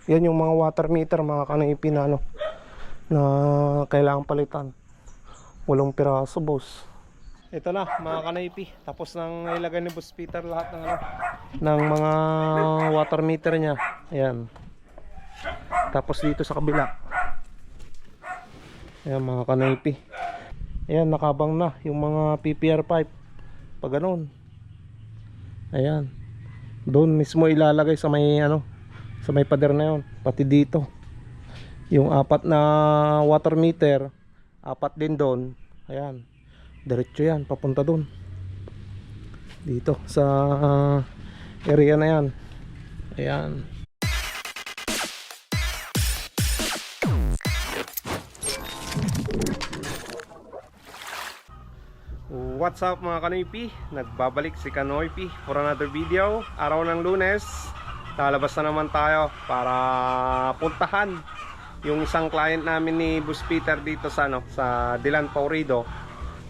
Yan yung mga water meter mga kanaypi na ano, na kailangan palitan. 8 piraso boss. Ito na mga kanaypi, tapos nang ilagay ni Boss Peter lahat ng ano, ng mga water meter niya. Ayan. Tapos dito sa kabila, ayan mga kanaypi, ayan nakabang na yung mga PPR pipe pag ganun. Ayan, doon mismo ilalagay sa may ano, sa may pader na yun. Pati dito yung 4 na water meter, 4 din doon. Ayan, diretso yan papunta doon, dito sa area na yan. Ayan. What's up mga Kanoypi? Nagbabalik si Kanoypi for another video. Araw ng Lunes, lalabas na naman tayo para puntahan yung isang client namin ni Boss Peter dito sa ano, sa Dilan Paurido,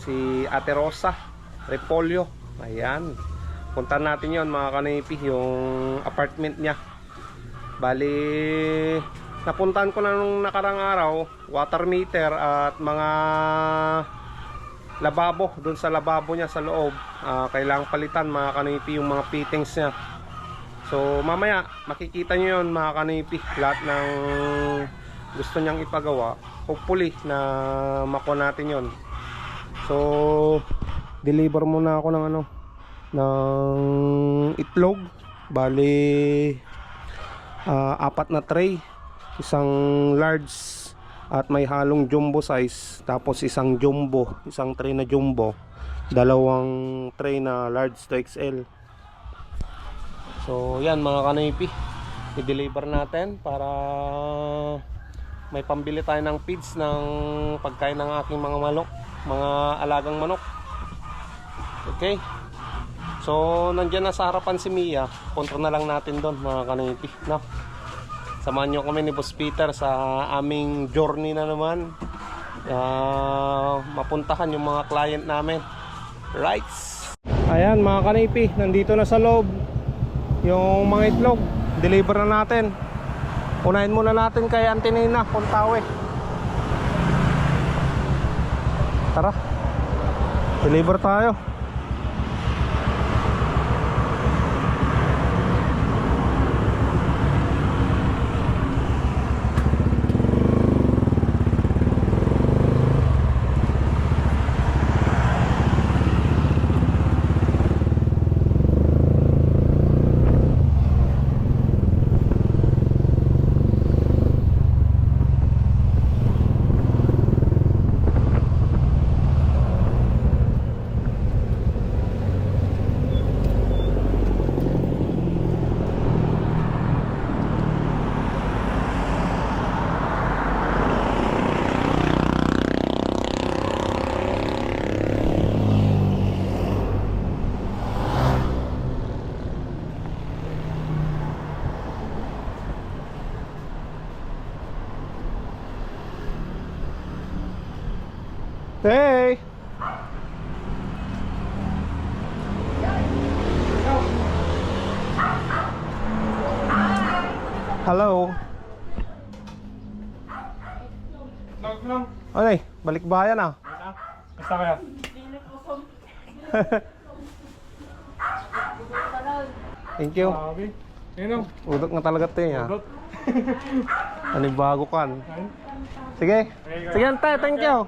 si Ate Rosa Repolyo. Ayan, puntahan natin yon mga Kanoypi, yung apartment niya. Bali, napuntahan ko na nung nakarang araw, water meter at mga lababo. Doon sa lababo niya sa loob, kailangang palitan mga Kanoypi yung mga fittings niya. So mamaya makikita nyo yun mga Kanoypi, lahat ng gusto niyang ipagawa. Hopefully na makuha natin yon. So deliver muna ako ng ano, ng itlog. Bali 4 na tray, isang large at may halong jumbo size, tapos isang jumbo, isang tray na jumbo, 2 tray na large to XL. So yan mga Kanoypi, i-deliver natin para may pambili tayo ng feeds ng pagkain ng aking mga manok, mga alagang manok. Okay, so nandiyan na sa harapan si Mia, punta na lang natin doon mga Kanoypi, no? Samahan nyo kami ni Boss Peter sa aming journey na naman, mapuntahan yung mga client namin. Right. Ayan mga Kanoypi, nandito na sa loob yung mga itlog. Deliver na natin. Unahin muna natin kay Auntie Nina Puntawe. Tara, deliver tayo. Hey! Hello. Ay, balik bayan ah. Basta kaya? Thank you. Sino? Udot nga talaga ito eh. Udot. Anibago kan. Sige. Sige ante, thank you.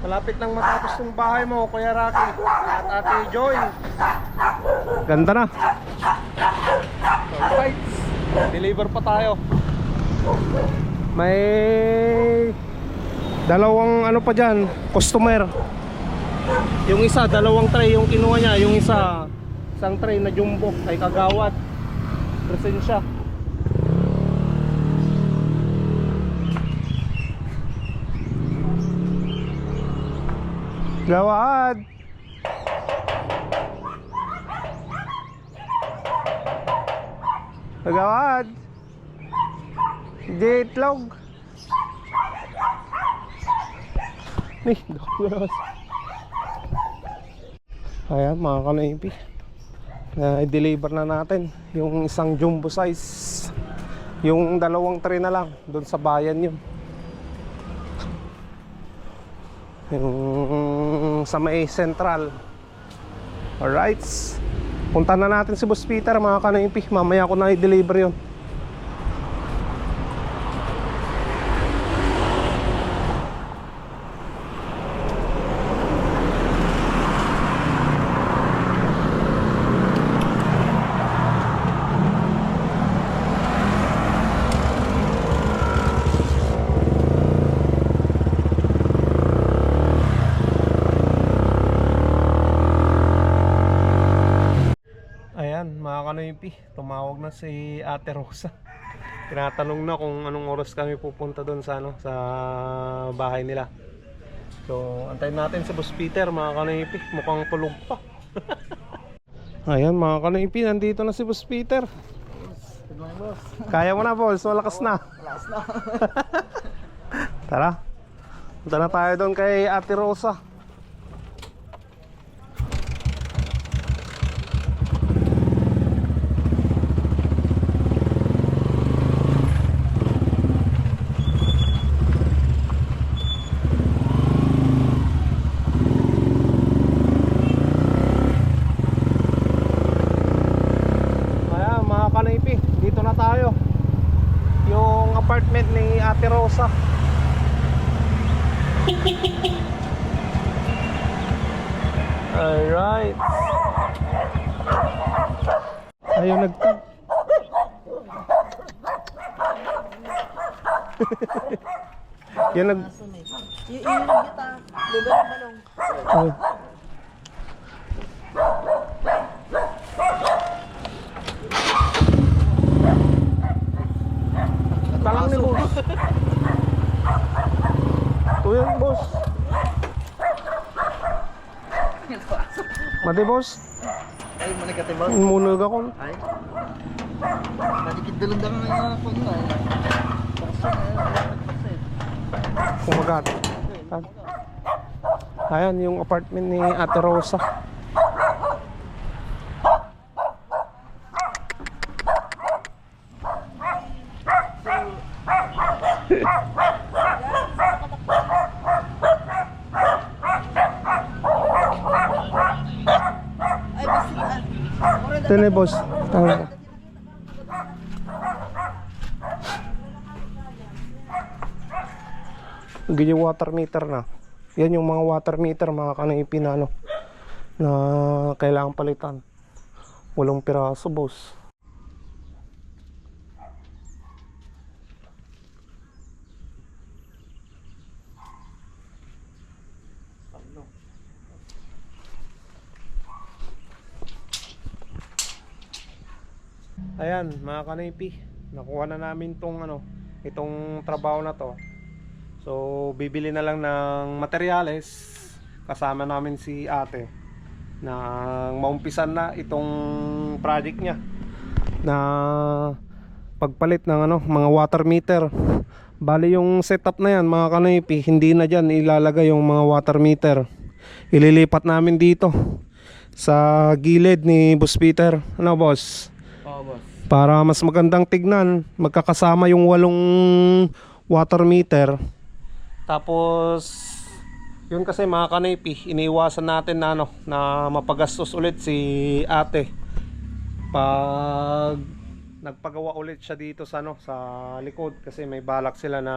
Malapit nang matapos yung bahay mo, Kuya Rocky at Ate Joy. Ganda na. Alright, deliver pa tayo. May 2 ano pa dyan, customer. Yung isa, 2 tray yung kinuha niya. Yung isa, isang tray na jumbo ay kagawad. Presensya. Gawad. Gawad. Jitlog. Nih, ayan mga Kanoypi, i-deliver na natin yung isang jumbo size. Yung dalawang tray na lang doon sa bayan yun. Yung sa may Central. Alright. Punta na natin si Boss Peter mga kanoypi. Mamaya ko na i-deliver yun. Ayan mga kanoypi, tumawag na si Ate Rosa. Tinatanong na kung anong oras kami pupunta doon sa, sa bahay nila. So antayin natin si Boss Peter mga kanoypi, mukhang tulog pa. Ayan mga kanoypi, nandito na si Boss Peter. Good morning, boss. Kaya mo na boss, malakas na. Malakas na. Tara, punta na tayo doon kay Ate Rosa. Dito na tayo. Yung apartment ni Ate Rosa. Alright. Ayaw nagtag. Yan nag... Yung kita, lugar ng balong. Ay. Talang ni boss. Uy, boss. Mati boss. Ay, manigatin ba? Munag ako. Ay. Madikit dalong lang nga ako nyo ay. Kumagat. Ayan yung apartment ni Ate Rosa. Ay, basta. Ito na boss. Tama. Ganyan yung water meter na. Yan yung mga water meter mga kanoypi na ano, na kailangan palitan. 8 piraso boss. Ayan mga kanoypi, nakuha na namin tong ano, itong trabaho na to. So bibili na lang ng materyales. Kasama namin si ate na maumpisan na itong project niya na pagpalit ng ano, mga water meter. Bali yung setup na yan mga kanoypi, hindi na dyan ilalagay yung mga water meter. Ililipat namin dito sa gilid ni Boss Peter. Ano boss? Oo, boss. Para mas magandang tignan, magkakasama yung 8 water meter. Tapos yun kasi mga kanoypi, iniiwasan natin na ano, na mapagastos ulit si ate pag nagpagawa ulit siya dito sa ano, sa likod, kasi may balak sila na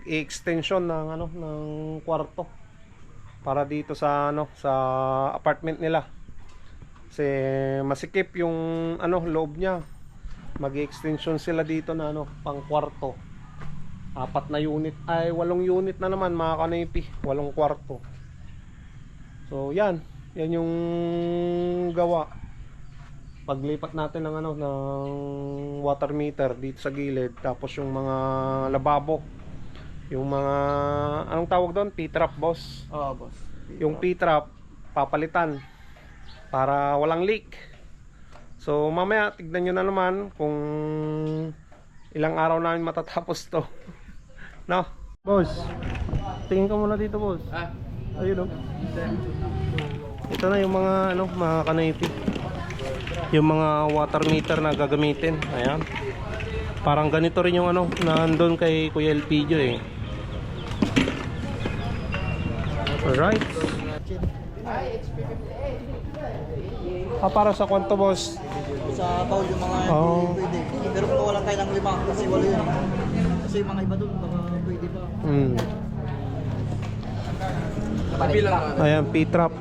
i-extension ng ano, ng kwarto para dito sa ano, sa apartment nila. Kasi masikip yung ano, loob niya. Mag-extension sila dito na ano, pang kwarto. 4 na unit, ay 8 unit na naman mga kanoypi, 8 kwarto. So yan yung gawa. Paglipat natin ng ano, ng water meter dito sa gilid, tapos yung mga lababo, yung mga anong tawag doon, P-trap boss. Oo, boss. Yung P-trap papalitan para walang leak. So mamaya tignan nyo na naman kung ilang araw namin matatapos to. No? Boss, tingin ka muna dito boss. Ayun o. Ito na yung mga ano, mga kanoypi. yung mga water meter na gagamitin. Ayan. Parang ganito rin yung ano, nandun kay Kuya Elpidio eh. Alright. Para sa kwanto, boss? Sa bowl yung mga Oh. pwede. Pero kung wala tayo ng 5 kasi wala yun. Kasi yung mga iba doon baka pwede pa. Ayan, P-trap.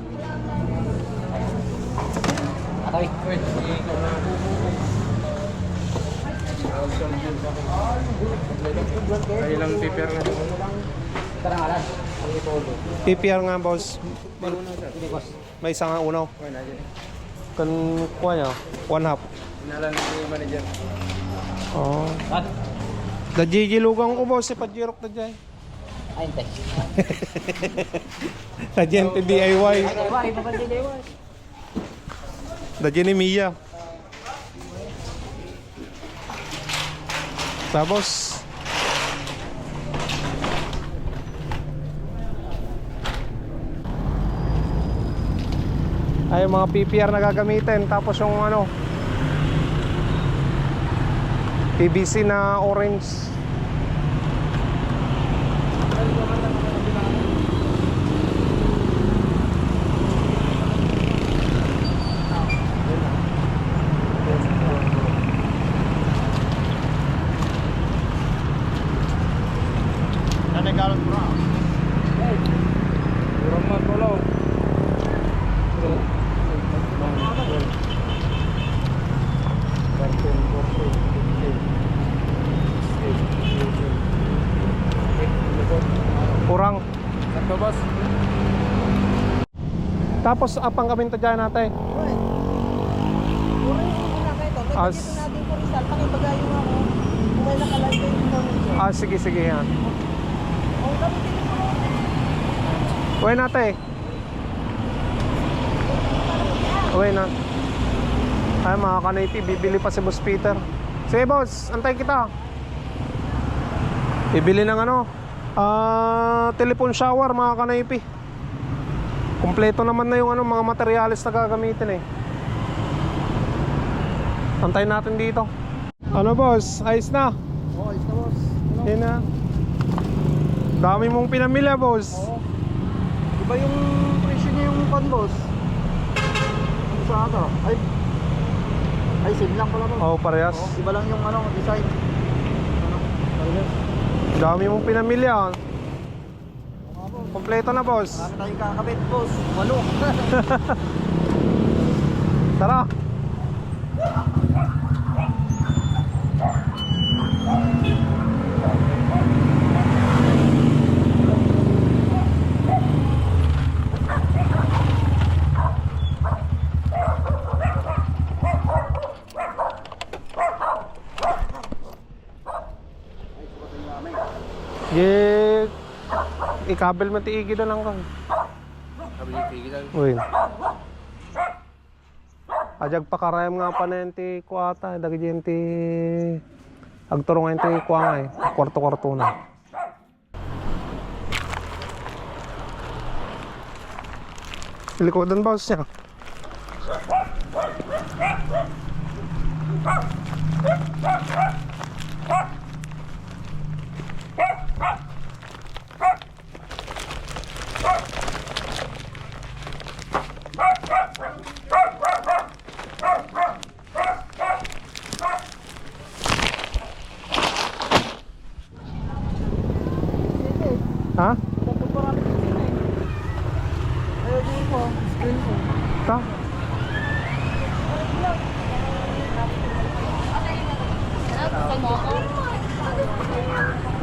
Atay. Ilang PPR na. Karangalan. PPR nga, boss. May isa nga uno. Kan kuha niya, 1/2. Inalan ni manager. Oh. Da GG lugang ko, boss, si Pajirok na dyan. Ay, tay. Da gente DIY. Ay, mabalik din yun. Da ni Mia. Tapos ay mga PPR na gagamitin, tapos yung ano PVC na orange. Kurang matulog. Kurang. Sakto, boss. Tapos apang kami to dyan natin. As Dito natin po Rizal, pakibagayo ako. Kung may nakalagay yung information. sige sige yan. Ang gamitin mo. Uwi natin. Uwi na. Ay mga kanaypi, bibili pa si Boss Peter. Sige boss, antay kita. Bibili ng ano, telephone shower mga kanaypi. Kompleto naman na yung ano, mga materyales na gagamitin eh. Antayin natin dito. Ano boss, ayos na? Oo, ayos na boss. Yan na. Dami mong pinamili boss. Oo. Iba yung presyo niya yung pan boss. Sa ano? Ay, same lang pala boss. Oh, parehas. Oo, iba lang yung ano, design. Ano, parehas. Dami mong pinamili ah. Kompleto na boss. Marami tayong kakabit boss. Walo. Tara. Ye, ikabel mo tiigi na lang kang. Kabili tigil. Uy. Ajag pakarayam nga pa na yan ti kuata. Dagi dyan ti agturong nga ti kuha nga eh. Kwarto-kwarto na. Likodan boss niya. Ha? Ayaw din po. Screen po. Ta?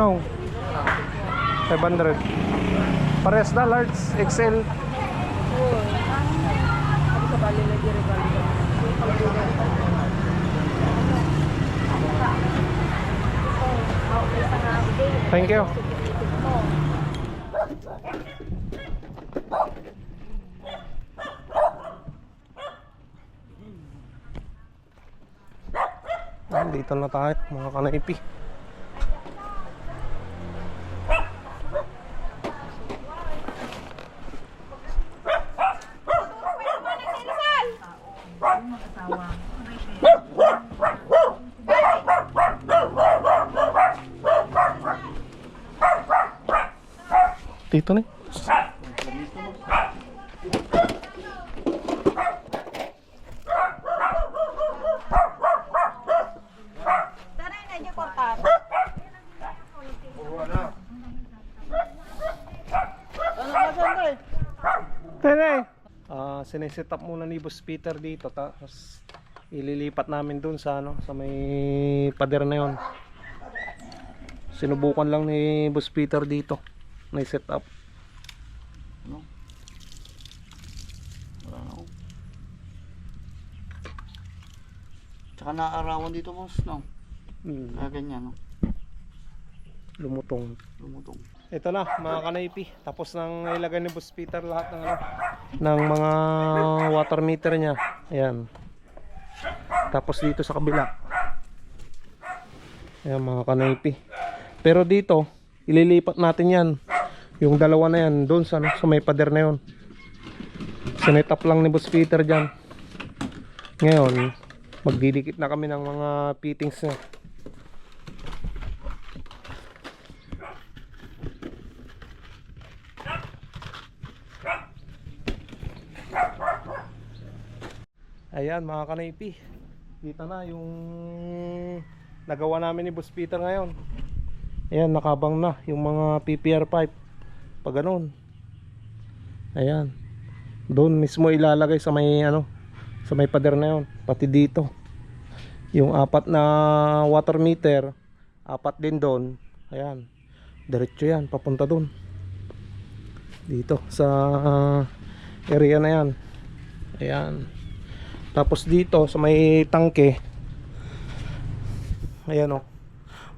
No. 500. Pares na large XL. Thank you. Dito na tayo mga kanaipi. mag-asawa. Abay siya. Dito na. Tanay na niyo kortar. Tere! Sineset up muna ni Boss Peter dito, tapos ililipat namin dun sa ano, sa may pader na yon. Sinubukan lang ni Boss Peter dito na set up. No? Wala na ako. Tsaka naaarawan dito boss, no? Kaya ganyan, no? Lumutong. Lumutong. Ito na mga kanaypi, tapos nang ilagay ni Boss Peter lahat ng ano, ng mga water meter niya. Ayan. Tapos dito sa kabila. Ayan mga kanaypi. Pero dito, ililipat natin yan. Yung dalawa na yan, doon sa, ano, sa may pader na yun. Sinet up lang ni Boss Peter dyan. Ngayon, magdidikit na kami ng mga fittings niya. Ayan mga kanaypi, dito na yung nagawa namin ni Boss Peter ngayon. Ayan, nakabang na yung mga PPR pipe pag ganun. Ayan, doon mismo ilalagay sa may ano, sa may pader na yun. Pati dito yung apat na water meter, apat din doon. Ayan, diretso yan papunta doon, dito sa area na yan. Ayan. Tapos dito sa may tangke, ayan o,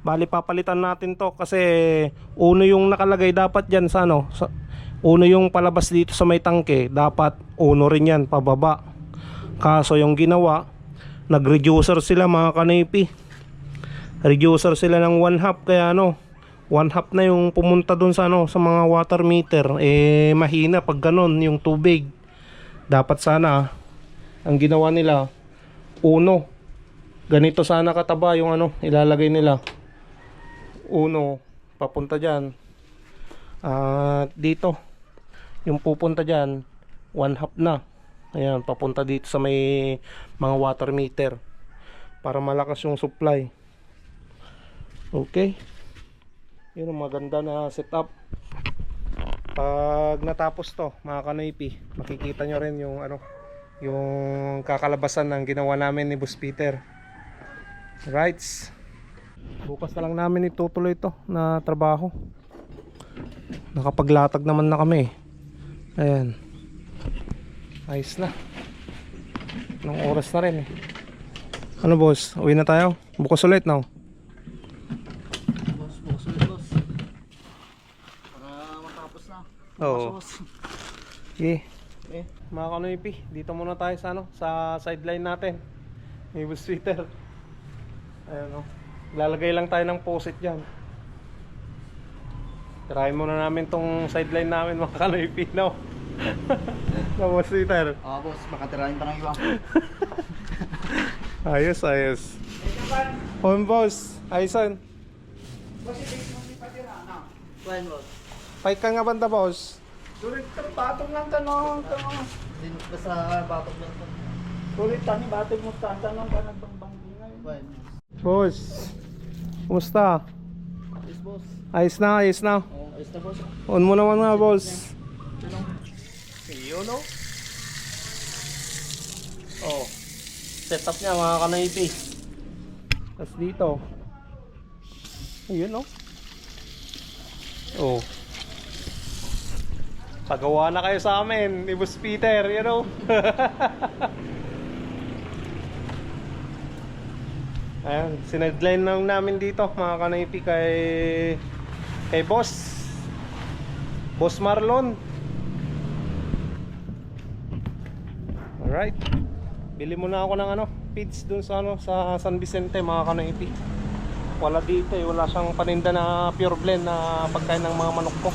bali papalitan natin to kasi uno yung nakalagay dapat dyan sa ano, uno yung palabas dito sa may tangke, dapat uno rin yan pababa. Kaso yung ginawa, nag-reducer sila mga kanaypi, reducer sila ng 1/2, kaya ano, 1/2 na yung pumunta dun sa ano, sa mga water meter. Mahina pag ganon yung tubig. Dapat sana ang ginawa nila, uno, ganito sana kataba yung ano ilalagay nila, uno papunta dyan, at dito yung pupunta dyan 1/2 na. Ayan, papunta dito sa may mga water meter para malakas yung supply. Okay, yun ang maganda na setup. Pag natapos to mga kanaypi, makikita nyo rin yung ano, yung kakalabasan ng ginawa namin ni Boss Peter. Right, bukas na lang namin itutuloy ito na trabaho. Nakapaglatag naman na kami. Ayan, ayos na. Anong oras na rin eh. Ano boss, uwi na tayo? Bukas ulit no? Boss, boss ulit boss. Para matapos na. Oo. Boss. Yeah. Mga kanoypi, dito muna tayo sa ano, sa sideline natin ni Boss Peter. Ayan o, lalagay lang tayo ng posit dyan. Tirahin muna namin tong sideline namin mga kanoypi, no? Na Boss Peter. Boss, makatirahin pa ng iba. Ayos, ayos. On boss, ayusan. Kuhan boss. Pahit ka nga banda boss. Sulit ka, batong lang tanong. Basta batong lang tanong. Sulit tani, batong mo tanong ka nagbang-banggi ngayon. Boss, kumusta? Yes boss. Ayos na, ayos na. Ayos na boss. On mo naman nga boss. Yun no? Oh, setup niya mga kanaypi. Tapos dito, ayun no? Oh, pagawa na kayo sa amin ni Boss Peter, you know? Ayan, sinadline lang namin dito mga kanaypi kay Boss Marlon. Alright, bili muna ako ng ano, feeds dun sa ano, sa San Vicente mga kanaypi. Wala dito eh, wala siyang paninda na pure blend na pagkain ng mga manok ko.